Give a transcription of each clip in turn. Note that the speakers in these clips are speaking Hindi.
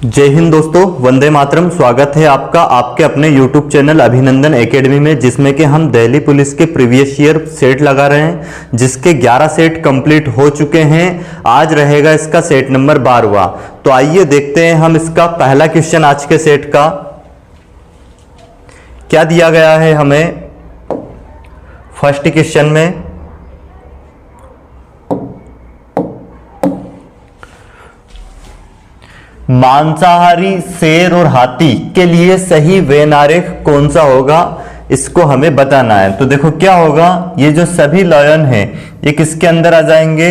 जय हिंद दोस्तों, वंदे मातरम। स्वागत है आपका आपके अपने YouTube चैनल अभिनंदन एकेडमी में, जिसमें कि हम दिल्ली पुलिस के प्रीवियस ईयर सेट लगा रहे हैं, जिसके 11 सेट कंप्लीट हो चुके हैं। आज रहेगा इसका सेट नंबर 12वां। तो आइए देखते हैं हम इसका पहला क्वेश्चन आज के सेट का क्या दिया गया है हमें। फर्स्ट क्वेश्चन में मांसाहारी शेर और हाथी के लिए सही वेन आरेख कौन सा होगा, इसको हमें बताना है। तो देखो क्या होगा, ये जो सभी लायन हैं ये किसके अंदर आ जाएंगे,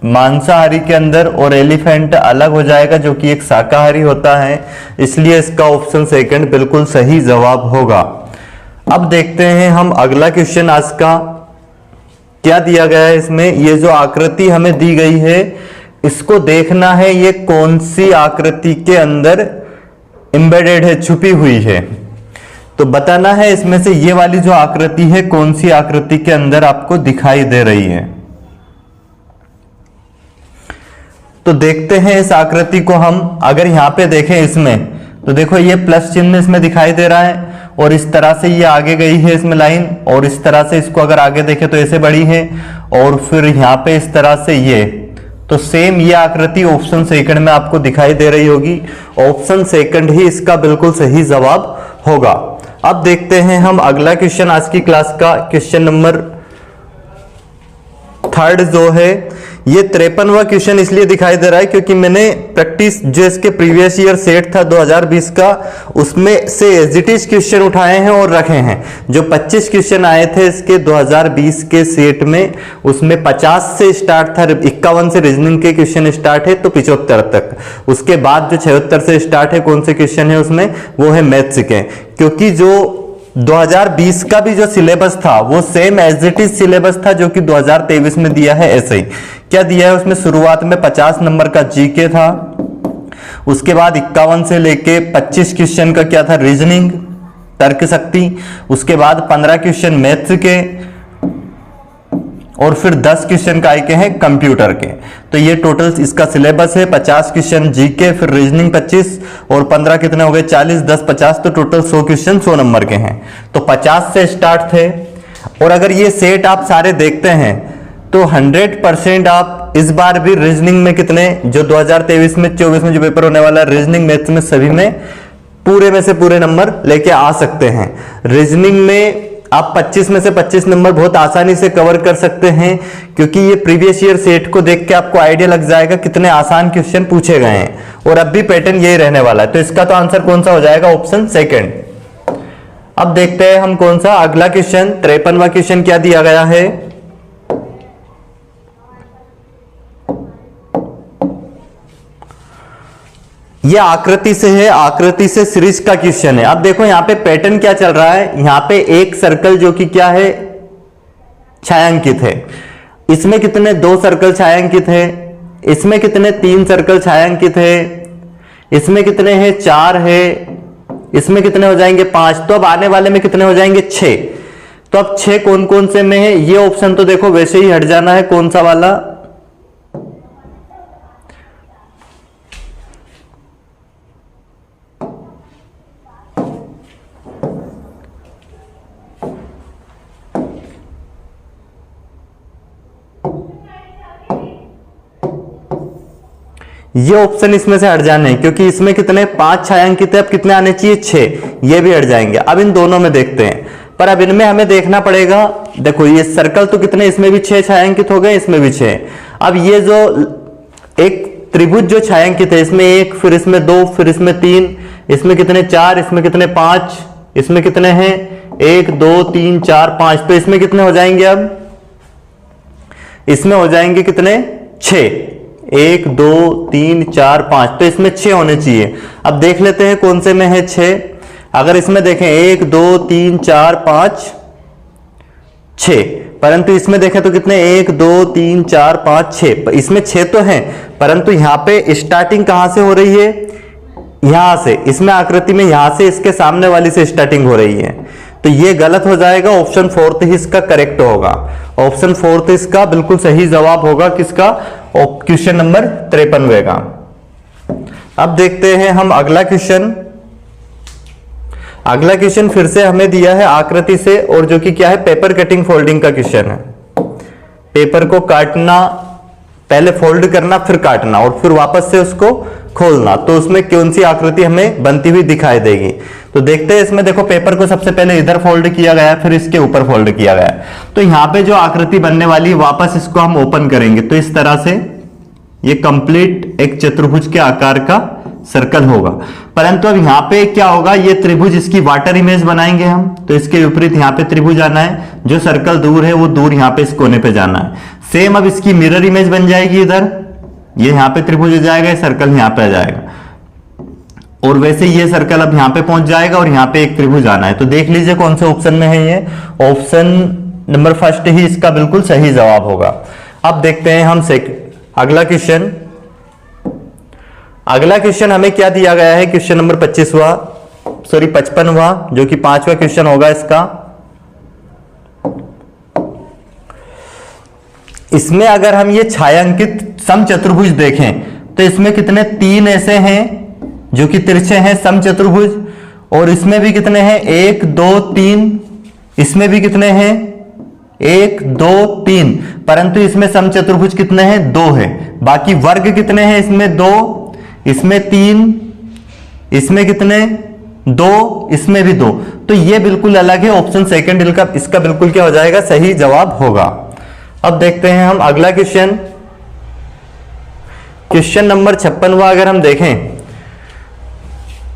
मांसाहारी के अंदर, और एलिफेंट अलग हो जाएगा जो कि एक शाकाहारी होता है। इसलिए इसका ऑप्शन सेकंड बिल्कुल सही जवाब होगा। अब देखते हैं हम अगला क्वेश्चन आज का क्या दिया गया है। इसमें ये जो आकृति हमें दी गई है इसको देखना है, ये कौन सी आकृति के अंदर एम्बेडेड है, छुपी हुई है। तो बताना है इसमें से ये वाली जो आकृति है कौन सी आकृति के अंदर आपको दिखाई दे रही है। तो देखते हैं इस आकृति को हम अगर यहां पे देखें इसमें, तो देखो ये प्लस चिन्ह इसमें दिखाई दे रहा है और इस तरह से ये आगे गई है इसमें लाइन, और इस तरह से इसको अगर आगे देखें तो ऐसे बढ़ी है, और फिर यहां पे इस तरह से ये, तो सेम ये आकृति ऑप्शन सेकंड में आपको दिखाई दे रही होगी। ऑप्शन सेकंड ही इसका बिल्कुल सही जवाब होगा। अब देखते हैं हम अगला क्वेश्चन आज की क्लास का, क्वेश्चन नंबर थर्ड जो है, ये 53वां क्वेश्चन इसलिए दिखाई दे रहा है क्योंकि मैंने प्रैक्टिस जो इसके प्रीवियस ईयर सेट था 2020 का, उसमें से एजिटिज क्वेश्चन उठाए हैं और रखे हैं। जो 25 क्वेश्चन आए थे इसके 2020 के सेट में, उसमें 50 से स्टार्ट था, 51 से रीजनिंग के क्वेश्चन स्टार्ट है तो 75 तक। उसके बाद जो 76 से स्टार्ट है, कौन से क्वेश्चन है उसमें, वो है मैथ्स के। क्योंकि जो 2020 का भी जो सिलेबस था वो same as it is syllabus था जो कि 2023 में दिया है। ऐसे ही क्या दिया है उसमें, शुरुआत में 50 नंबर का जीके था, उसके बाद 51 से लेके 25 क्वेश्चन का क्या था, रीजनिंग तर्क शक्ति, उसके बाद 15 क्वेश्चन मैथ्स के, और फिर 10 क्वेश्चन का के हैं कंप्यूटर के। तो ये टोटल इसका सिलेबस है, 50 क्वेश्चन जीके, फिर रीजनिंग 25, और 15 कितने हो गए, 40, 10, 50, तो टोटल 100 क्वेश्चन 100 नंबर के हैं। तो 50 से स्टार्ट थे, और अगर ये सेट आप सारे देखते हैं तो 100% आप इस बार भी रीजनिंग में कितने, जो 2023 में 24 में जो पेपर होने वाला है रीजनिंग मैथ्स में, सभी में पूरे में से पूरे नंबर लेके आ सकते हैं। रीजनिंग में आप 25 में से 25 नंबर बहुत आसानी से कवर कर सकते हैं, क्योंकि ये प्रीवियस ईयर सेट को देख के आपको आइडिया लग जाएगा कितने आसान क्वेश्चन पूछे गए हैं, और अब भी पैटर्न यही रहने वाला है। तो इसका तो आंसर कौन सा हो जाएगा, ऑप्शन सेकंड। अब देखते हैं हम कौन सा अगला क्वेश्चन, 53वां क्वेश्चन क्या दिया गया है। ये आकृति से है, आकृति से सीरीज का क्वेश्चन है। अब देखो यहाँ पे पैटर्न क्या चल रहा है, यहाँ पे एक सर्कल जो कि क्या है, छायांकित है। इसमें कितने 2 सर्कल छायांकित है, इसमें कितने 3 सर्कल छायांकित है, इसमें कितने हैं 4 है, इसमें कितने हो जाएंगे 5। तो अब आने वाले में कितने हो जाएंगे 6। तो अब 6 कौन कौन से में है, ये ऑप्शन तो देखो वैसे ही हट जाना है, कौन सा वाला, ये ऑप्शन इसमें से हट जाने हैं, क्योंकि इसमें कितने 5 छायांकित है, अब कितने आने चाहिए 6, ये भी हट जाएंगे। अब इन दोनों में देखते हैं, पर अब इनमें हमें देखना पड़ेगा। देखो ये सर्कल तो कितने, इसमें भी 6 छायांकित हो गए, इसमें भी 6। अब ये जो एक त्रिभुज जो छायांकित है, इसमें 1, फिर इसमें 2, फिर इसमें 3, इसमें कितने 4, इसमें कितने 5, इसमें कितने हैं 1, 2, 3, 4, 5। तो इसमें कितने हो जाएंगे, अब इसमें हो जाएंगे कितने 6, 1, 2, 3, 4, 5। तो इसमें 6 होने चाहिए। अब देख लेते हैं कौन से में है 6। अगर इसमें देखें 1, 2, 3, 4, 5, 6, परंतु इसमें देखें तो कितने 1, 2, 3, 4, 5, 6। इसमें 6 तो हैं, परंतु यहां पे स्टार्टिंग कहां से हो रही है, यहां से, इसमें आकृति में यहां से इसके सामने वाली से स्टार्टिंग हो रही है। तो ये गलत हो जाएगा, ऑप्शन 4 ही इसका करेक्ट होगा। ऑप्शन 4 इसका बिल्कुल सही जवाब होगा किसका, क्वेश्चन नंबर 53 का। अब देखते हैं हम अगला क्वेश्चन। अगला क्वेश्चन फिर से हमें दिया है आकृति से, और जो कि क्या है, पेपर कटिंग फोल्डिंग का क्वेश्चन है। पेपर को काटना, पहले फोल्ड करना, फिर काटना, और फिर वापस से उसको खोलना, तो उसमें कौन सी आकृति हमें बनती हुई दिखाई देगी। तो देखते हैं इसमें, देखो पेपर को सबसे पहले इधर फोल्ड किया गया है, फिर इसके ऊपर फोल्ड किया गया है। तो यहां पे जो आकृति बनने वाली है, वापस इसको हम ओपन करेंगे तो इस तरह से ये कंप्लीट एक चतुर्भुज के आकार का सर्कल होगा। परंतु अब यहां पे क्या होगा, ये त्रिभुज, इसकी वाटर इमेज बनाएंगे हम, तो इसके विपरीत यहां पे त्रिभुज आना है, जो सर्कल दूर है वो दूर यहां पे इस कोने पे जाना है। सेम अब इसकी मिरर इमेज बन जाएगी इधर, ये यहां पे त्रिभुज आ जाएगा, सर्कल यहां पे आ जाएगा, और वैसे ये सर्कल अब यहां पे पहुंच जाएगा और यहां पे एक त्रिभुज आना है। तो देख लीजिए कौन से ऑप्शन में है ये, ऑप्शन नंबर फर्स्ट ही इसका बिल्कुल सही जवाब होगा। अब देखते हैं हम अगला क्वेश्चन। अगला क्वेश्चन हमें क्या दिया गया है, क्वेश्चन नंबर 55वां, जो कि 5वां क्वेश्चन होगा इसका। इसमें अगर हम ये छायांकित समचतुर्भुज देखें तो इसमें कितने, 3 ऐसे हैं जो कि तिरछे हैं समचतुर्भुज, और इसमें भी कितने हैं, 1 2 3, इसमें भी कितने हैं, 1 2 3, परंतु इसमें समचतुर्भुज कितने हैं, 2 है। बाकी वर्ग कितने हैं, इसमें 2, इसमें 3, इसमें कितने, 2, इसमें भी 2। तो ये बिल्कुल अलग है, ऑप्शन सेकंड इसका बिल्कुल क्या हो जाएगा, सही जवाब होगा। अब देखते हैं हम अगला क्वेश्चन। क्वेश्चन नंबर 56वां अगर हम देखें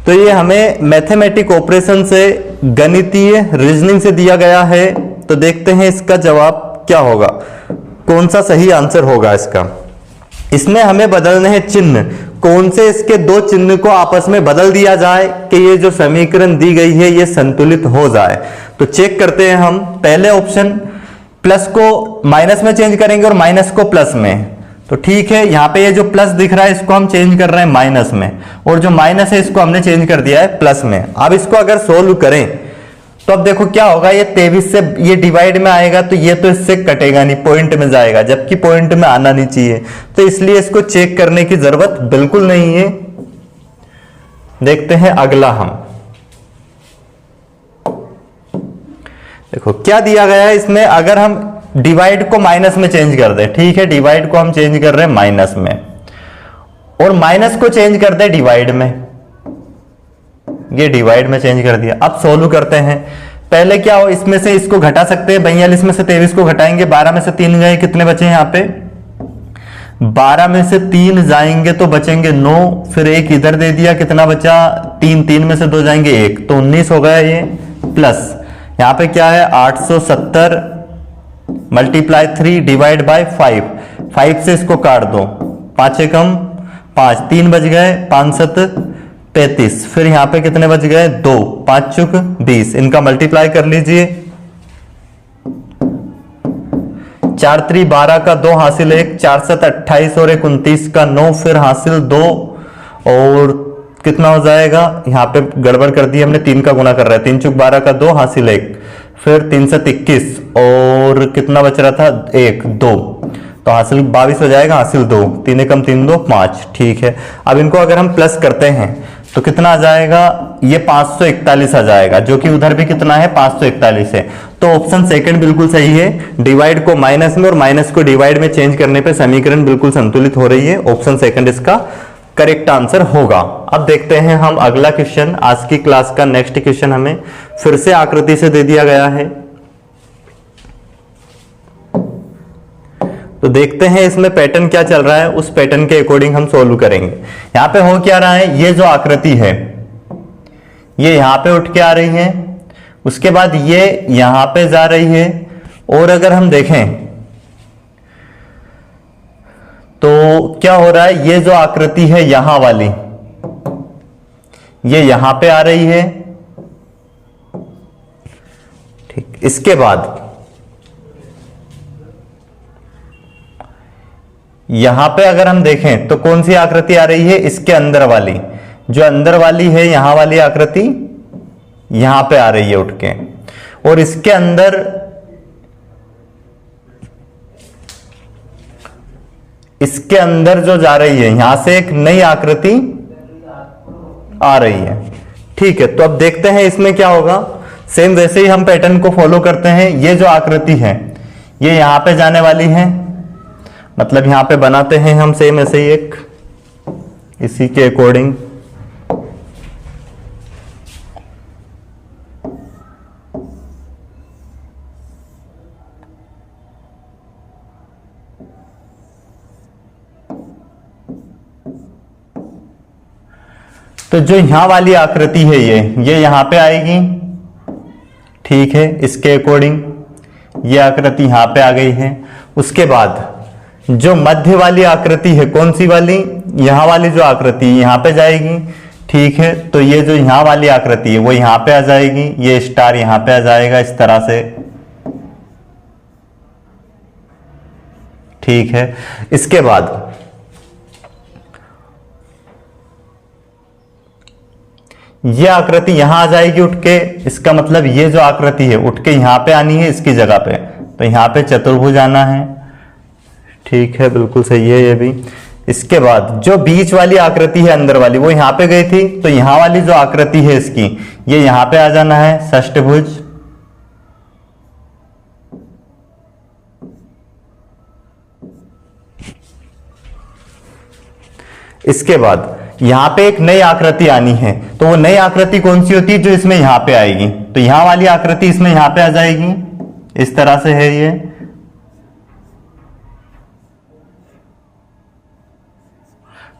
तो ये हमें मैथमेटिक ऑपरेशन से, गणितीय रीजनिंग से दिया गया है। तो देखते हैं इसका जवाब क्या होगा, कौन सा सही आंसर होगा इसका। इसमें हमें बदलने हैं चिन्ह, कौन से इसके 2 चिन्ह को आपस में बदल दिया जाए कि ये जो समीकरण दी गई है ये संतुलित हो जाए। तो चेक करते हैं हम, पहले ऑप्शन प्लस को माइनस में चेंज करेंगे और माइनस को प्लस में। तो ठीक है, यहां पे ये जो प्लस दिख रहा है इसको हम चेंज कर रहे हैं माइनस में, और जो माइनस है इसको हमने चेंज कर दिया है प्लस में। अब इसको अगर सोल्व करें तो अब देखो क्या होगा, ये 23 से ये डिवाइड में आएगा तो ये तो इससे कटेगा नहीं, पॉइंट में जाएगा, जबकि पॉइंट में आना नहीं चाहिए। तो इसलिए इसको चेक करने की जरूरत बिल्कुल नहीं है। देखते हैं अगला हम, देखो क्या दिया गया है इसमें। अगर हम डिवाइड को माइनस में चेंज कर दे, ठीक है, डिवाइड को हम चेंज कर रहे हैं माइनस में, और माइनस को चेंज कर दे डिवाइड में, ये डिवाइड में चेंज कर दिया। अब सोल्व करते हैं, पहले क्या हो, इसमें से इसको घटा सकते हैं, 42 में से 23 को घटाएंगे, 12 में से 3 गए, कितने बचे यहाँ पे, 12 में से 3 जाएंगे तो बचेंगे 9, फिर 1 इधर दे दिया, कितना बचा 3, 3 में से 2 जाएंगे 1, तो 19 हो गया ये, प्लस यहाँ पे क्या है 870 मल्टीप्लाई 3 डिवाइड बाय 5, 5 से इसको काट दो, 5 एकम 5, 3 बच गए, 5 7 35, फिर यहां पे कितने बच गए 2, 5 चुक 20, इनका मल्टीप्लाई कर लीजिए, 4 3 12 का 2 हासिल 1, 4 7 28 और 1 29 का 9, फिर हासिल 2, और कितना हो जाएगा, यहाँ पे गड़बड़ कर दी हमने, 3 का गुना कर रहा है, 3 चुक 12 का 2 हासिल 1, फिर 3 7 21 और कितना बच रहा था 1 2, तो हासिल 22 हो जाएगा, हासिल 2, 3 एकम 3 2 5, ठीक है। अब इनको अगर हम प्लस करते हैं तो कितना आ जाएगा, ये 541 आ जाएगा, जो कि उधर भी कितना है 541 है। तो ऑप्शन सेकंड बिल्कुल सही है, डिवाइड को माइनस में और माइनस को डिवाइड में चेंज करने पे समीकरण बिल्कुल संतुलित हो रही है, ऑप्शन सेकंड इसका करेक्ट आंसर होगा। अब देखते हैं हम अगला क्वेश्चन, आज की क्लास का नेक्स्ट क्वेश्चन हमें फिर से आकृति से दे दिया गया है। तो देखते हैं इसमें पैटर्न क्या चल रहा है, उस पैटर्न के अकॉर्डिंग हम सोल्व करेंगे। यहां पे हो क्या रहा है, ये जो आकृति है ये यहां पे उठ के आ रही है, उसके बाद ये यहां पे जा रही है, और अगर हम देखें तो क्या हो रहा है, ये जो आकृति है यहां वाली, ये यहां पे आ रही है, ठीक। इसके बाद यहां पे अगर हम देखें तो कौन सी आकृति आ रही है, इसके अंदर वाली, जो अंदर वाली है यहां वाली आकृति यहां पे आ रही है उठ के, और इसके अंदर जो जा रही है यहां से एक नई आकृति आ रही है। ठीक है, तो अब देखते हैं इसमें क्या होगा। सेम वैसे ही हम पैटर्न को फॉलो करते हैं। ये जो आकृति है ये यहां पे जाने वाली है, मतलब यहां पे बनाते हैं हम सेम ऐसे ही एक, इसी के अकॉर्डिंग। तो जो यहां वाली आकृति है ये यहां पे आएगी। ठीक है, इसके अकॉर्डिंग ये आकृति यहां पे आ गई है। उसके बाद जो मध्य वाली आकृति है, कौन सी वाली, यहां वाली जो आकृति यहां पे जाएगी। ठीक है, तो ये जो यहां वाली आकृति है वो यहां पे आ जाएगी, ये स्टार यहां पे आ जाएगा इस तरह से। ठीक है, इसके बाद ये आकृति यहां आ जाएगी उठ के, इसका मतलब ये जो आकृति है उठ के यहां पे आनी है इसकी जगह पे, तो यहां पे चतुर्भुज आना है। ठीक है, बिल्कुल सही है ये भी। इसके बाद जो बीच वाली आकृति है अंदर वाली वो यहां पे गई थी, तो यहां वाली जो आकृति है इसकी ये यहां पे आ जाना है, षष्ठभुज। इसके बाद यहां पे एक नई आकृति आनी है, तो वो नई आकृति कौन सी होती है, जो इसमें यहां पे आएगी। तो यहां वाली आकृति इसमें यहां पे आ जाएगी, इस तरह से है ये।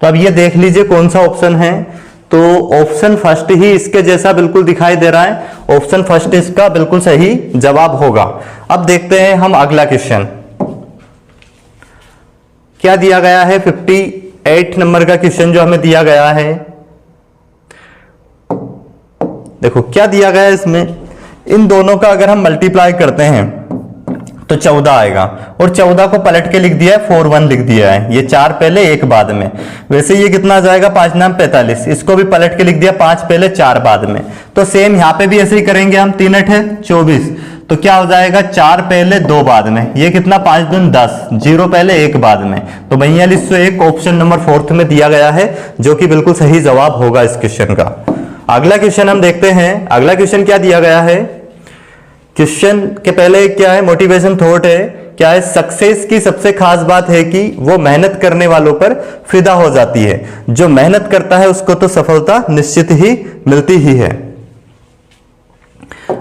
तो अब ये देख लीजिए कौन सा ऑप्शन है। तो ऑप्शन फर्स्ट ही इसके जैसा बिल्कुल दिखाई दे रहा है। ऑप्शन फर्स्ट इसका बिल्कुल सही जवाब होगा। अब देखते हैं हम अगला क्वेश्चन क्या दिया गया है। 58 नंबर का क्वेश्चन जो हमें दिया गया है, देखो क्या दिया गया है इसमें। इन दोनों का अगर हम मल्टीप्लाई करते हैं तो 14 आएगा, और 14 को पलट के लिख दिया है, 4 1 लिख दिया है। ये 4 पहले 1 बाद में। वैसे ये कितना आ जाएगा, 5 9 45। इसको भी पलट के लिख दिया, 5 पहले 4 बाद में। तो सेम यहां पे भी ऐसे ही करेंगे हम। 3 8 है 24, तो क्या हो जाएगा, 4 पहले 2 बाद में। ये कितना, 5 दूनी 10, 0 पहले 1 बाद में। तो 4201 ऑप्शन नंबर 4 में दिया गया है, जो कि बिल्कुल सही जवाब होगा इस क्वेश्चन का। अगला क्वेश्चन हम देखते हैं। अगला क्वेश्चन क्या दिया गया है। क्वेश्चन के पहले क्या है, मोटिवेशन थॉट है। क्या है, सक्सेस की सबसे खास बात है कि वो मेहनत करने वालों पर फिदा हो जाती है। जो मेहनत करता है उसको तो सफलता निश्चित ही मिलती ही है।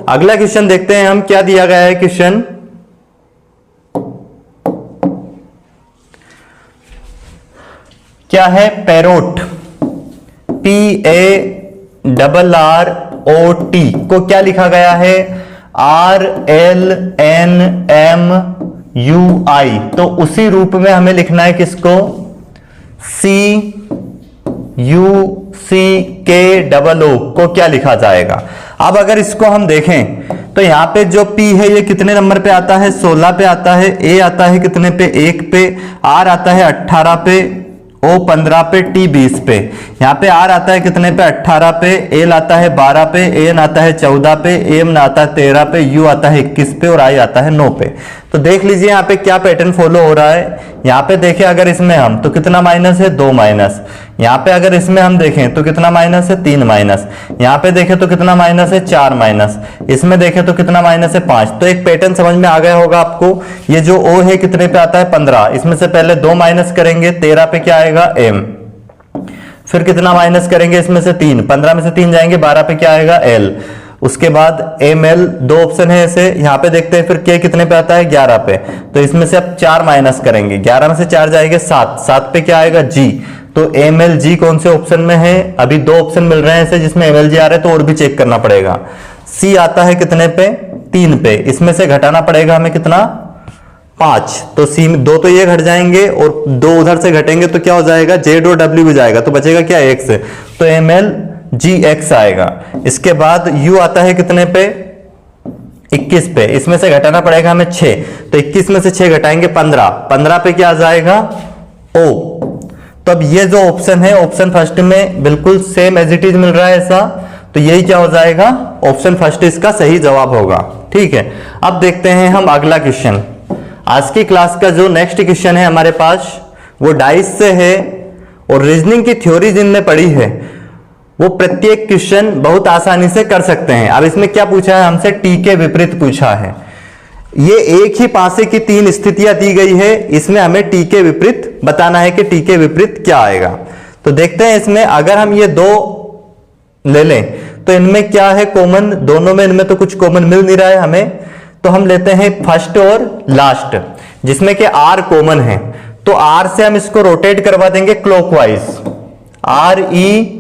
अगला क्वेश्चन देखते हैं हम, क्या दिया गया है क्वेश्चन। क्या है, पैरोट, PARROT को क्या लिखा गया है, RLNMUI। तो उसी रूप में हमें लिखना है किसको, CUCKOO को क्या लिखा जाएगा। अब अगर इसको हम देखें तो यहां पे जो P है ये कितने नंबर पे आता है, 16 पे आता है। A आता है कितने पे, 1 पे। R आता है 18 पे। O 15 पे। T 20 पे। यहाँ पे R आता है कितने पे, 18 पे। L आता है 12 पे। N आता है 14 पे। M आता है 13 पे। U आता है 21 पे और I आता है 9 पे। तो देख लीजिए यहाँ पे क्या पैटर्न फॉलो हो रहा है। यहाँ पे देखें अगर इसमें हम, तो कितना माइनस है, 2 माइनस। यहाँ पे अगर इसमें हम देखें तो कितना माइनस है, 3 माइनस। यहाँ पे देखें तो कितना माइनस है, 4 माइनस। इसमें देखें तो कितना माइनस है, 5। तो एक पैटर्न समझ में आ गया होगा आपको। ये जो O है कितने पे आता है, 15। इसमें से पहले 2 माइनस करेंगे, 13 पे क्या आएगा, M। फिर कितना माइनस करेंगे, इसमें से 3। 15 में से 3 जाएंगे, 12 पे क्या आएगा, L। उसके बाद ML। 2 ऑप्शन है ऐसे। यहाँ पे देखते हैं फिर K कितने पे आता है, 11 पे। तो इसमें से अब 4 माइनस करेंगे, 11 में से 4 जाएंगे, 7। 7 पे क्या आएगा, G। तो MLG कौन से ऑप्शन में है, अभी 2 ऑप्शन मिल रहे हैं ऐसे जिसमें MLG आ रहा है, तो और भी चेक करना पड़ेगा। C आता है कितने पे, 3 पे। इसमें से घटाना पड़ेगा हमें कितना, 5। तो C में 2 तो ये घट जाएंगे और 2 उधर से घटेंगे, तो क्या हो जाएगा, Z और W भी जाएगा, तो बचेगा क्या, X। तो MLGX आएगा। इसके बाद U आता है कितने पे, 21 पे। इसमें से घटाना पड़ेगा हमें 6। तो 21 में से 6 घटाएंगे, 15। 15 पे क्या आ जाएगा, O। तो अब ये जो ऑप्शन है, ऑप्शन फर्स्ट में बिल्कुल सेम एज इट इज मिल रहा है ऐसा, तो यही क्या हो जाएगा, ऑप्शन फर्स्ट इसका सही जवाब होगा। ठीक है, अब देखते हैं हम अगला क्वेश्चन। आज की क्लास का जो नेक्स्ट क्वेश्चन है हमारे पास वो डाइस से है, और रीजनिंग की थ्योरी जिनने पढ़ी है वो प्रत्येक क्वेश्चन बहुत आसानी से कर सकते हैं। अब इसमें क्या पूछा है हमसे, टी के विपरीत पूछा है। ये एक ही पासे की 3 स्थितियां दी गई है, इसमें हमें टी के विपरीत बताना है कि टी के विपरीत क्या आएगा। तो देखते हैं इसमें, अगर हम ये 2 ले लें तो इनमें क्या है कॉमन, दोनों में इनमें तो कुछ कॉमन मिल नहीं रहा है हमें, तो हम लेते हैं फर्स्ट और लास्ट, जिसमें कि आर कॉमन है। तो आर से हम इसको रोटेट करवा देंगे क्लॉकवाइज, आर ई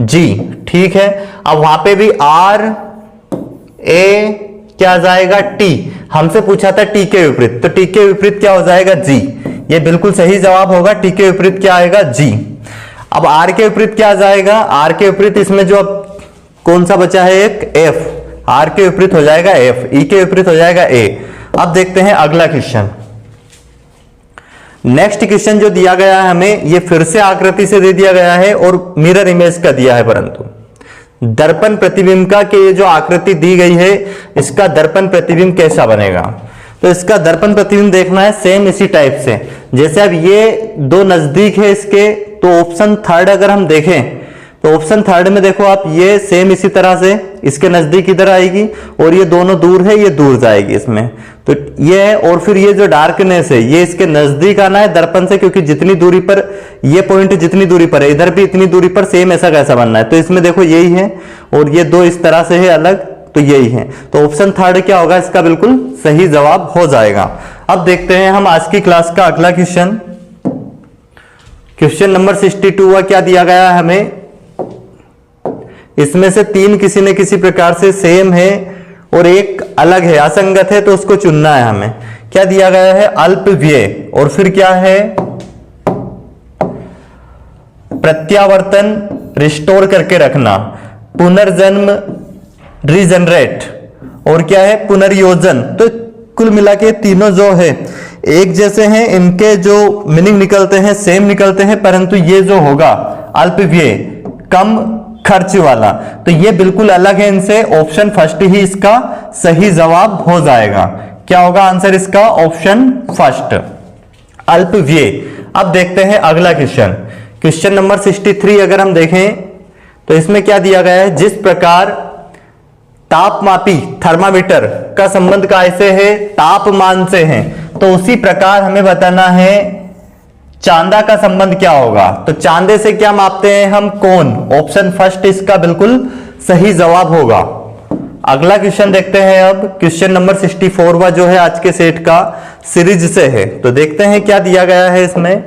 जी, ठीक है। अब वहां पे भी आर ए क्या जाएगा, टी, हमसे पूछा था टी के विपरीत, तो टी के विपरीत क्या हो जाएगा, जी। ये बिल्कुल सही जवाब होगा, टी के विपरीत क्या आएगा, जी। अब आर के विपरीत क्या जाएगा, आर के विपरीत इसमें जो कौन सा बचा है, एक एफ, आर के विपरीत हो जाएगा एफ, ई के विपरीत हो जाएगा ए। अब देखते हैं अगला क्वेश्चन। नेक्स्ट क्वेश्चन जो दिया गया है हमें, ये फिर से आकृति से दे दिया गया है और मिरर इमेज का दिया है, परंतु दर्पण प्रतिबिंब का कि ये जो आकृति दी गई है इसका दर्पण प्रतिबिंब कैसा बनेगा। तो इसका दर्पण प्रतिबिंब देखना है सेम इसी टाइप से, जैसे अब ये 2 नजदीक है इसके, तो ऑप्शन थर्ड अगर हम देखें तो ऑप्शन थर्ड में देखो आप, ये सेम इसी तरह से इसके नजदीक इधर आएगी और ये दोनों दूर है, ये दूर जाएगी इसमें, तो ये है। और फिर ये जो डार्कनेस है ये इसके नजदीक आना है दर्पण से, क्योंकि जितनी दूरी पर ये पॉइंट जितनी दूरी पर है इधर भी इतनी दूरी पर सेम ऐसा कैसा बनना है। तो इसमें देखो यही है और ये 2 इस तरह से है अलग, तो यही है। तो ऑप्शन थर्ड क्या होगा, इसका बिल्कुल सही जवाब हो जाएगा। अब देखते हैं हम आज की क्लास का अगला क्वेश्चन, क्वेश्चन नंबर 62 क्या दिया गया है हमें। इसमें से 3 किसी न किसी प्रकार से सेम है और एक अलग है, असंगत है, तो उसको चुनना है हमें। क्या दिया गया है, अल्प व्यय, और फिर क्या है, प्रत्यावर्तन, रिस्टोर करके रखना, पुनर्जन्म, रीजनरेट, और क्या है, पुनर्योजन। तो कुल मिला के तीनों जो है एक जैसे हैं, इनके जो मीनिंग निकलते हैं सेम निकलते हैं, परंतु ये जो होगा अल्प व्यय, कम खर्च वाला, तो ये बिल्कुल अलग है इनसे। ऑप्शन फर्स्ट ही इसका सही जवाब हो जाएगा। क्या होगा आंसर इसका, ऑप्शन फर्स्ट, अल्प व्यय। अब देखते हैं अगला क्वेश्चन, क्वेश्चन नंबर 63 अगर हम देखें तो इसमें क्या दिया गया है, जिस प्रकार तापमापी थर्मामीटर का संबंध कैसे है, तापमान से है, तो उसी प्रकार हमें बताना है चांदा का संबंध क्या होगा। तो चांदे से क्या मापते हैं हम, कोण, ऑप्शन फर्स्ट इसका बिल्कुल सही जवाब होगा। अगला क्वेश्चन देखते हैं अब, क्वेश्चन नंबर 64 जो है आज के सेट का सीरीज से है। तो देखते हैं क्या दिया गया है इसमें।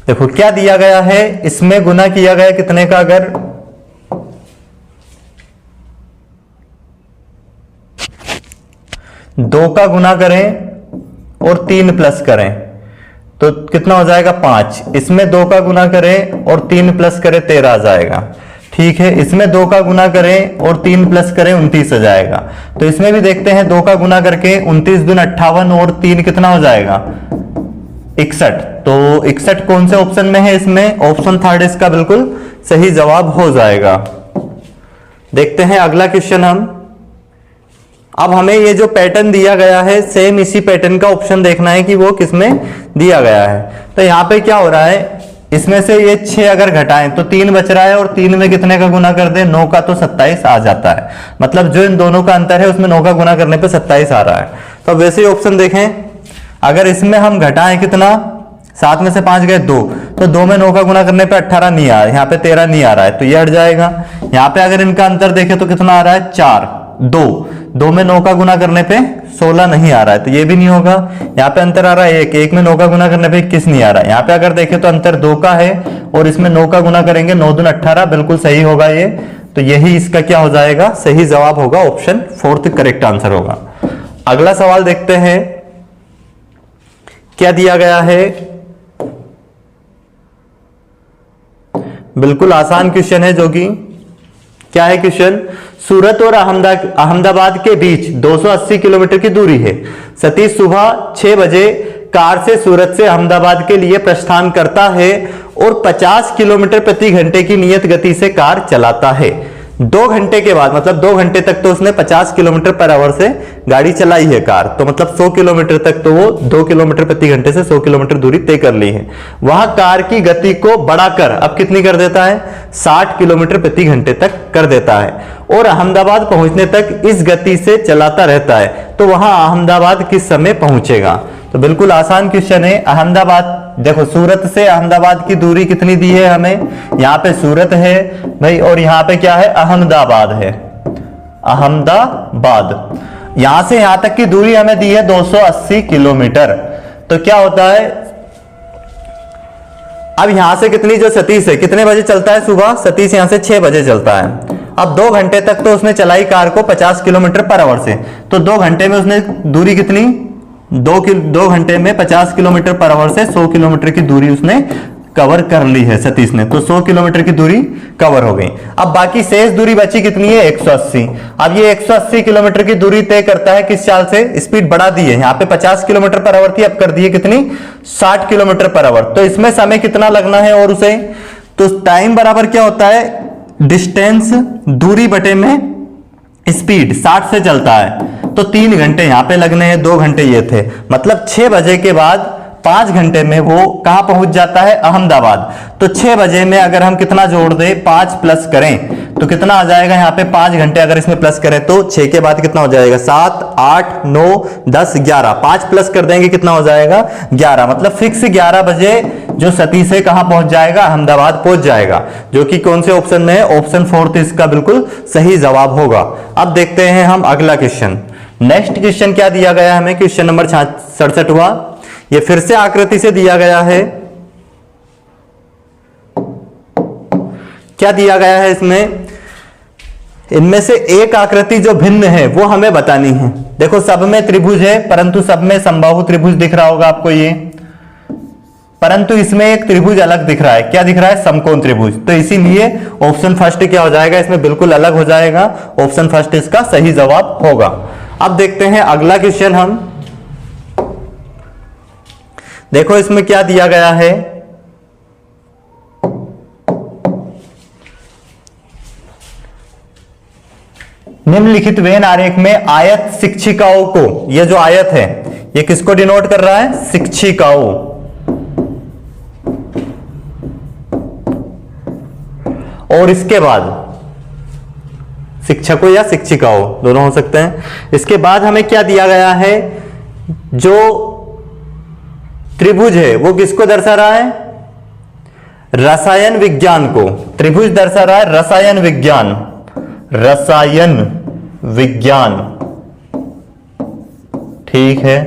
देखो क्या दिया गया है, इसमें गुना किया गया कितने का, अगर 2 का गुना करें और 3 प्लस करें तो कितना हो जाएगा, 5। इसमें 2 का गुना करें और 3 प्लस करें 13 आ जाएगा, ठीक है। इसमें 2 का गुना करें और 3 प्लस करें 29 आ जाएगा। तो इसमें भी देखते हैं 2 का गुना करके 29 दूनी 58 और 3 कितना हो जाएगा, 61। तो 61 कौन से ऑप्शन में है, इसमें ऑप्शन थर्ड इसका बिल्कुल सही जवाब हो जाएगा। देखते हैं अगला क्वेश्चन हम। अब हमें ये जो पैटर्न दिया गया है सेम इसी पैटर्न का ऑप्शन देखना है कि वो किसमें दिया गया है। तो यहाँ पे क्या हो रहा है, इसमें से ये 6 अगर घटाएं तो 3 बच रहा है और 3 में कितने का गुना कर दें, 9 का, तो 27 आ जाता है। मतलब जो इन दोनों का अंतर है उसमें 9 का गुना करने पे 27 आ रहा है। तो वैसे ही ऑप्शन देखें, अगर इसमें हम घटाएं कितना, 7 में से 5 गए 2, तो 2 में 9 का गुना करने पे 18 नहीं आ रहा है, यहाँ पे 13 नहीं आ रहा है, तो ये हट जाएगा। यहाँ पे अगर इनका अंतर देखें तो कितना आ रहा है, 4, 2 में 9 का गुना करने पे 16 नहीं आ रहा है, तो ये भी नहीं होगा। यहाँ पे अंतर आ रहा है 1 में 9 का गुना करने पे 21 नहीं आ रहा है। यहाँ पे अगर देखें तो अंतर 2 का है और इसमें 9 का गुना करेंगे 9 दूनी 18, बिल्कुल सही होगा ये। तो यही इसका क्या हो जाएगा, सही जवाब होगा, ऑप्शन फोर्थ करेक्ट आंसर होगा। अगला सवाल देखते हैं क्या दिया गया है। बिल्कुल आसान क्वेश्चन है, जो कि क्या है क्वेश्चन, सूरत और अहमदाबाद के बीच 280 किलोमीटर की दूरी है। सतीश सुबह 6 बजे कार से सूरत से अहमदाबाद के लिए प्रस्थान करता है और 50 किलोमीटर प्रति घंटे की नियत गति से कार चलाता है। 2 घंटे के बाद, मतलब 2 घंटे तक तो उसने 50 किलोमीटर पर आवर से गाड़ी चलाई है कार, तो मतलब 100 किलोमीटर तक तो वो 2 किलोमीटर प्रति घंटे से 100 किलोमीटर दूरी तय कर ली है। वहां कार की गति को बढ़ाकर अब कितनी कर देता है, 60 किलोमीटर प्रति घंटे तक कर देता है, और अहमदाबाद पहुंचने तक इस गति से चलाता रहता है। तो वहां अहमदाबाद किस समय पहुंचेगा? तो बिल्कुल आसान क्वेश्चन है। अहमदाबाद, देखो सूरत से अहमदाबाद की दूरी कितनी दी है हमें, यहाँ पे सूरत है भाई, और यहाँ पे क्या है, अहमदाबाद है, अहमदाबाद। यहां से यहां तक की दूरी हमें दी है 280 किलोमीटर। तो क्या होता है, अब यहां से कितनी, जो सतीश है कितने बजे चलता है सुबह, सतीश यहां से 6 बजे चलता है। अब 2 घंटे तक तो उसने चलाई कार को 50 किलोमीटर पर आवर से, तो 2 घंटे में उसने दूरी कितनी, 2 घंटे में 50 किलोमीटर पर आवर से 100 किलोमीटर की दूरी उसने कवर कर ली है सतीश ने। तो 100 किलोमीटर की दूरी कवर हो गई। अब बाकी शेष दूरी बची कितनी है, 180। अब ये 180 किलोमीटर की दूरी तय करता है किस चाल से, स्पीड बढ़ा दी है, यहाँ पे 50 किलोमीटर पर आवर थी, अब कर दी है कितनी, 60 किलोमीटर पर आवर। तो इसमें समय कितना लगना है और उसे, तो टाइम बराबर क्या होता है, डिस्टेंस दूरी बटे में स्पीड, 60 से चलता है, तो 3 घंटे यहां पे लगने हैं, 2 घंटे ये थे, मतलब 6 बजे के बाद 5 घंटे में वो कहां पहुंच जाता है, अहमदाबाद। तो 6 बजे में अगर हम कितना जोड़ दें, 5 प्लस करें तो कितना आ जाएगा, यहाँ पे 5 घंटे अगर इसमें प्लस करें तो 6 के बाद कितना हो जाएगा, 7, 8, 9, 10, 11, 5 प्लस कर देंगे कितना हो जाएगा, 11। मतलब फिक्स 11 बजे जो सतीश है कहां पहुंच जाएगा, अहमदाबाद पहुंच जाएगा, जो कि कौन से ऑप्शन में है, ऑप्शन 4 इसका बिल्कुल सही जवाब होगा। अब देखते हैं हम अगला क्वेश्चन। नेक्स्ट क्वेश्चन क्या दिया गया हमें, क्वेश्चन नंबर 67 हुआ, ये फिर से आकृति से दिया गया है। क्या दिया गया है इसमें, इनमें से एक आकृति जो भिन्न है वो हमें बतानी है। देखो सब में त्रिभुज है, परंतु सब में समबाहु त्रिभुज दिख रहा होगा आपको ये, परंतु इसमें एक त्रिभुज अलग दिख रहा है। क्या दिख रहा है, समकोण त्रिभुज। तो इसीलिए ऑप्शन फर्स्ट क्या हो जाएगा, इसमें बिल्कुल अलग हो जाएगा, ऑप्शन फर्स्ट इसका सही जवाब होगा। अब देखते हैं अगला क्वेश्चन हम, देखो इसमें क्या दिया गया है, निम्नलिखित वेन आरेख में आयत शिक्षिकाओं को, ये जो आयत है ये किसको डिनोट कर रहा है, शिक्षिकाओं। और इसके बाद शिक्षकों या शिक्षिकाओं दोनों हो सकते हैं। इसके बाद हमें क्या दिया गया है, जो त्रिभुज है वो किसको दर्शा रहा है, रसायन विज्ञान को। त्रिभुज दर्शा रहा है रसायन विज्ञान, रसायन विज्ञान, ठीक है।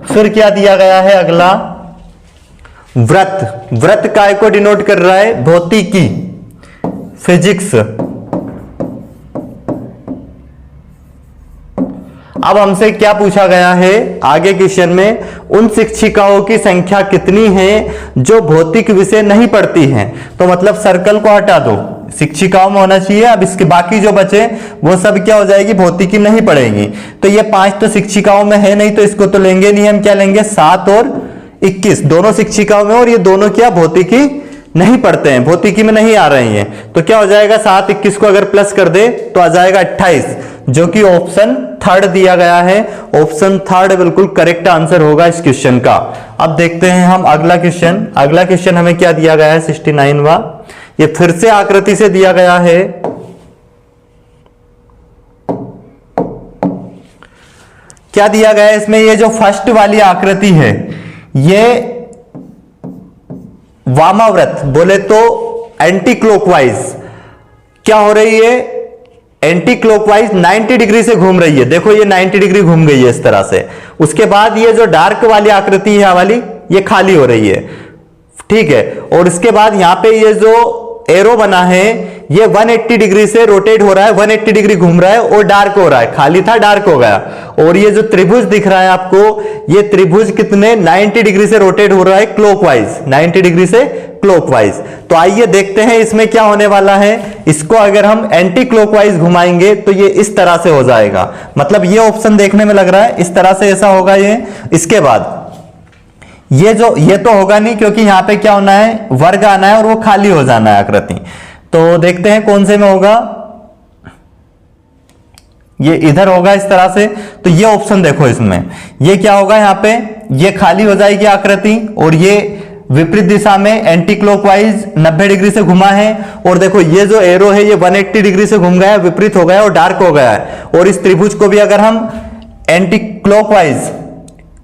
फिर क्या दिया गया है अगला, वृत्त। वृत्त काय को डिनोट कर रहा है, भौतिकी, फिजिक्स। अब हमसे क्या पूछा गया है आगे क्वेश्चन में, उन शिक्षिकाओं की संख्या कितनी है जो भौतिक विषय नहीं पढ़ती हैं। तो मतलब सर्कल को हटा दो, शिक्षिकाओं में होना चाहिए। अब इसके बाकी जो बचे वो सब क्या हो जाएगी, भौतिकी नहीं पढ़ेंगी। तो ये 5 तो शिक्षिकाओं में है नहीं, तो इसको तो लेंगे नहीं, हम क्या लेंगे, 7 और 21 दोनों शिक्षिकाओं में, और ये दोनों क्या भौतिकी नहीं पढ़ते हैं, भौतिकी में नहीं आ रही हैं। तो क्या हो जाएगा, 7 21 को अगर प्लस कर दे तो आ जाएगा 28, जो कि ऑप्शन 3 दिया गया है। ऑप्शन 3 बिल्कुल करेक्ट आंसर होगा इस क्वेश्चन का। अब देखते हैं हम अगला क्वेश्चन। अगला क्वेश्चन हमें क्या दिया गया है, 69वां, ये फिर से आकृति से दिया गया है। क्या दिया गया है इसमें, ये जो फर्स्ट वाली आकृति है ये वामाव्रत, बोले तो एंटी क्लॉकवाइज क्या हो रही है, एंटी क्लॉकवाइज 90 डिग्री से घूम रही है। देखो ये 90 डिग्री घूम गई है इस तरह से। उसके बाद ये जो डार्क वाली आकृति है वाली, ये खाली हो रही है, ठीक है। और इसके बाद यहां पे ये जो एरो बना है ये 180 डिग्री से रोटेट हो रहा है, 180 डिग्री घूम रहा है और डार्क हो रहा है, खाली था डार्क हो गया। और ये जो त्रिभुज दिख रहा है आपको, ये त्रिभुज कितने 90 डिग्री से रोटेट हो रहा है क्लॉकवाइज, 90 डिग्री से क्लॉकवाइज। तो आइए देखते हैं इसमें क्या होने वाला है। इसको अगर हम एंटी क्लॉकवाइज घुमाएंगे तो ये इस तरह से हो जाएगा, मतलब ये ऑप्शन देखने में लग रहा है इस तरह से ऐसा होगा ये। इसके बाद ये तो होगा नहीं, क्योंकि यहां पे क्या होना है, वर्ग आना है और वो खाली हो जाना है आकृति। तो देखते हैं कौन से में होगा, ये इधर होगा इस तरह से। तो ये ऑप्शन देखो, इसमें ये क्या होगा, यहाँ पे ये खाली हो जाएगी आकृति और ये विपरीत दिशा में एंटी क्लॉकवाइज 90 डिग्री से घुमा है। और देखो ये जो एरो है ये 180 डिग्री से घूम गया है, विपरीत हो गया और डार्क हो गया है। और इस त्रिभुज को भी अगर हम एंटी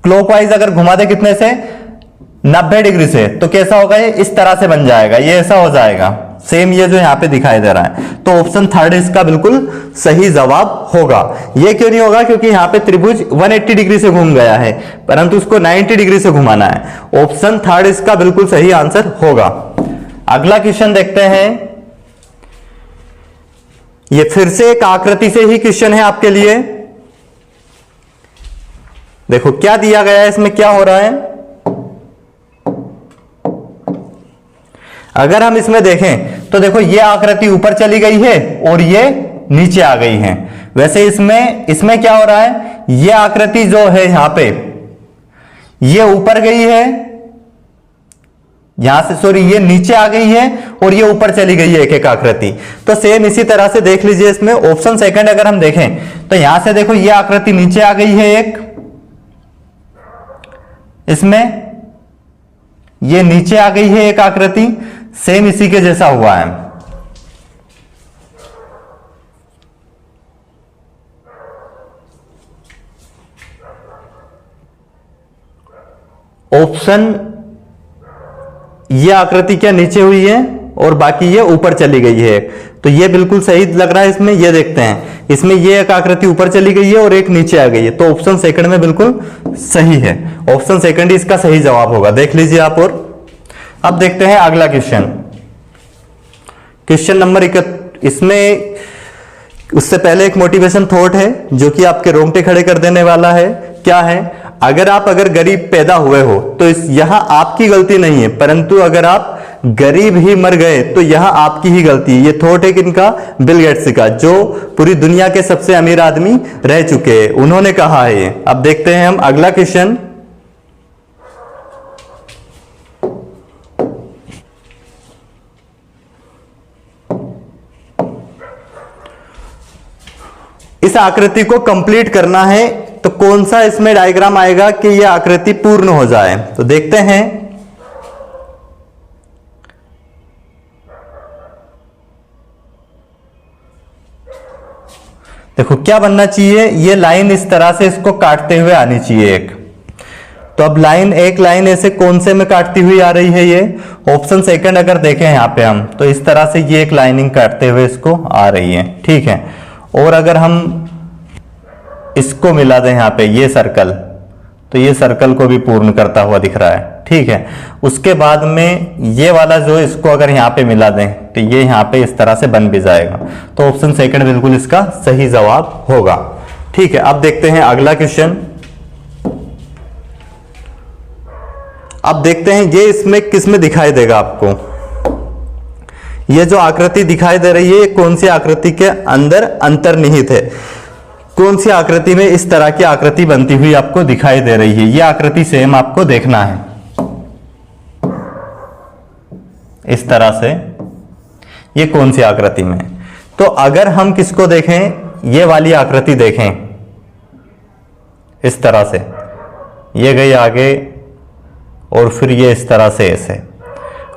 क्लॉकवाइज अगर घुमा दे कितने से, 90 डिग्री से, तो कैसा होगा, ये इस तरह से बन जाएगा, ये ऐसा हो जाएगा सेम ये जो यहां पे दिखाई दे रहा है। तो ऑप्शन थर्ड इसका बिल्कुल सही जवाब होगा। ये क्यों नहीं होगा, क्योंकि यहां पे त्रिभुज 180 डिग्री से घूम गया है, परंतु उसको 90 डिग्री से घुमाना है। ऑप्शन थर्ड इसका बिल्कुल सही आंसर होगा। अगला क्वेश्चन देखते हैं। ये फिर से एक आकृति से ही क्वेश्चन है आपके लिए। देखो क्या दिया गया है, इसमें क्या हो रहा है। अगर हम इसमें देखें तो देखो ये आकृति ऊपर चली गई है और ये नीचे आ गई है। वैसे इसमें क्या हो रहा है, ये आकृति जो है यहां पे ये ऊपर गई है, यहां से सॉरी ये नीचे आ गई है और ये ऊपर चली गई है एक एक आकृति। तो सेम इसी तरह से देख लीजिए इसमें ऑप्शन सेकंड अगर हम देखें तो यहां से देखो ये आकृति नीचे आ गई है एक, इसमें ये नीचे आ गई है एक आकृति, सेम इसी के जैसा हुआ है। ऑप्शन ये आकृति क्या नीचे हुई है और बाकी ये ऊपर चली गई है, तो ये बिल्कुल सही लग रहा है इसमें। ये देखते हैं इसमें ये एक आकृति ऊपर चली गई है और एक नीचे आ गई है, तो ऑप्शन सेकंड में बिल्कुल सही है। ऑप्शन सेकंड इसका सही जवाब होगा, देख लीजिए आप। और अब देखते हैं अगला क्वेश्चन, क्वेश्चन नंबर 21। इसमें उससे पहले एक मोटिवेशन थॉट है जो कि आपके रोंगटे खड़े कर देने वाला है। क्या है, अगर गरीब पैदा हुए हो तो यहां आपकी गलती नहीं है, परंतु अगर आप गरीब ही मर गए तो यहां आपकी ही गलती है। ये थॉट है किनका, बिल गेट्स का, जो पूरी दुनिया के सबसे अमीर आदमी रह चुके हैं, उन्होंने कहा है ये। अब देखते हैं हम अगला क्वेश्चन। इस आकृति को कंप्लीट करना है तो कौन सा इसमें डायग्राम आएगा कि यह आकृति पूर्ण हो जाए, तो देखते हैं। देखो क्या बनना चाहिए, ये लाइन इस तरह से इसको काटते हुए आनी चाहिए एक। तो अब एक लाइन ऐसे कौन से में काटती हुई आ रही है, ये ऑप्शन सेकंड अगर देखें यहां पे हम, तो इस तरह से ये एक लाइनिंग काटते हुए इसको आ रही है, ठीक है। और अगर हम इसको मिला दें यहां पे ये सर्कल, तो ये सर्कल को भी पूर्ण करता हुआ दिख रहा है, ठीक है। उसके बाद में ये वाला जो इसको अगर यहां पे मिला दें तो ये यहां पे इस तरह से बन भी जाएगा। तो ऑप्शन सेकंड बिल्कुल इसका सही जवाब होगा, ठीक है। अब देखते हैं अगला क्वेश्चन। अब देखते हैं ये इसमें किस में दिखाई देगा आपको। ये जो आकृति दिखाई दे रही है ये कौन सी आकृति के अंदर अंतर्निहित है, कौन सी आकृति में इस तरह की आकृति बनती हुई आपको दिखाई दे रही है। ये आकृति सेम आपको देखना है इस तरह से, ये कौन सी आकृति में। तो अगर हम किसको देखें, ये वाली आकृति देखें इस तरह से, ये गई आगे और फिर ये इस तरह से ऐसे,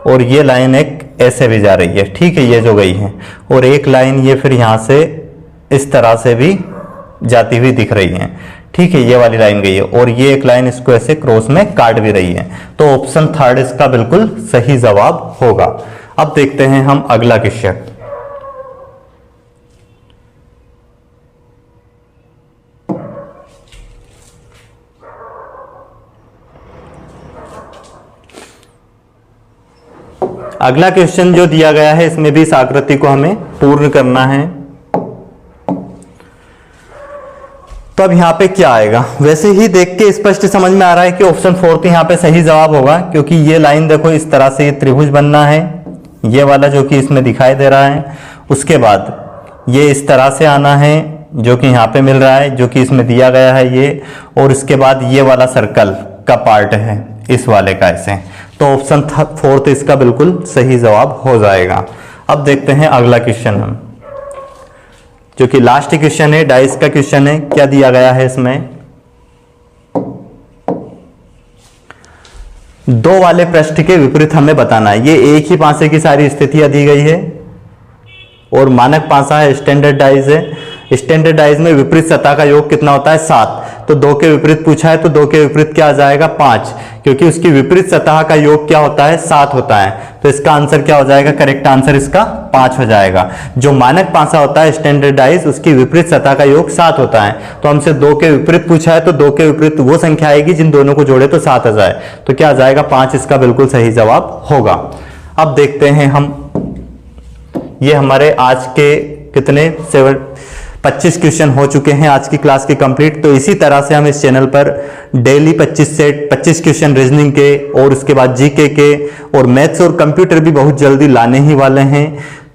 और ये लाइन एक ऐसे भी जा रही है, ठीक है, ये जो गई है। और एक लाइन ये फिर यहां से इस तरह से भी जाती हुई दिख रही है, ठीक है, ये वाली लाइन गई है। और ये एक लाइन इसको ऐसे क्रॉस में काट भी रही है। तो ऑप्शन थर्ड इसका बिल्कुल सही जवाब होगा। अब देखते हैं हम अगला क्वेश्चन। अगला क्वेश्चन जो दिया गया है इसमें भी इस आकृति को हमें पूर्ण करना है। तो अब यहां पे क्या आएगा, वैसे ही देख के स्पष्ट समझ में आ रहा है कि ऑप्शन फोर्थ यहां पे सही जवाब होगा, क्योंकि ये लाइन देखो इस तरह से ये त्रिभुज बनना है, ये वाला जो कि इसमें दिखाई दे रहा है। उसके बाद ये इस तरह से आना है जो कि यहाँ पे मिल रहा है, जो कि इसमें दिया गया है ये। और इसके बाद ये वाला सर्कल का पार्ट है इस वाले का ऐसे। तो ऑप्शन फोर्थ इसका बिल्कुल सही जवाब हो जाएगा। अब देखते हैं अगला क्वेश्चन हम, जो कि लास्ट क्वेश्चन है, डाइस का क्वेश्चन है। क्या दिया गया है इसमें, 2 वाले पृष्ठ के विपरीत हमें बताना है। ये एक ही पासे की सारी स्थितियां दी गई है और मानक पासा है, स्टैंडर्ड डाइस है। स्टैंडर्ड डाइस में विपरीत सतह का योग कितना होता है, 7। तो 2 के विपरीत पूछा है तो 2 के विपरीत क्या आ जाएगा, 5, क्योंकि उसकी विपरीत सतह का योग क्या होता है, 7 होता है। तो इसका आंसर क्या हो जाएगा, करेक्ट आंसर इसका 5 हो जाएगा। जो मानक पासा होता है स्टैंडर्ड डाइस, उसकी विपरीत सतह का योग 7 होता है। तो हमसे 2 के विपरीत पूछा है तो 2 के विपरीत वो संख्या आएगी जिन दोनों को जोड़े तो 7 आ जाए। तो क्या आ जाएगा, 5 इसका बिल्कुल सही जवाब होगा। अब देखते हैं हम, ये हमारे आज के कितने 25 क्वेश्चन हो चुके हैं आज की क्लास की कंप्लीट। तो इसी तरह से हम इस चैनल पर डेली 25 क्वेश्चन रीजनिंग के और उसके बाद जीके के और मैथ्स और कंप्यूटर भी बहुत जल्दी लाने ही वाले हैं।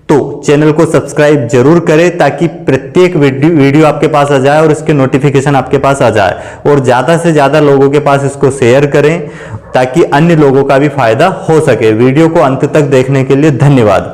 तो चैनल को सब्सक्राइब जरूर करें ताकि प्रत्येक वीडियो आपके पास आ जाए और इसके नोटिफिकेशन आपके पास आ जाए, और ज्यादा से ज्यादा लोगों के पास इसको शेयर करें ताकि अन्य लोगों का भी फायदा हो सके। वीडियो को अंत तक देखने के लिए धन्यवाद।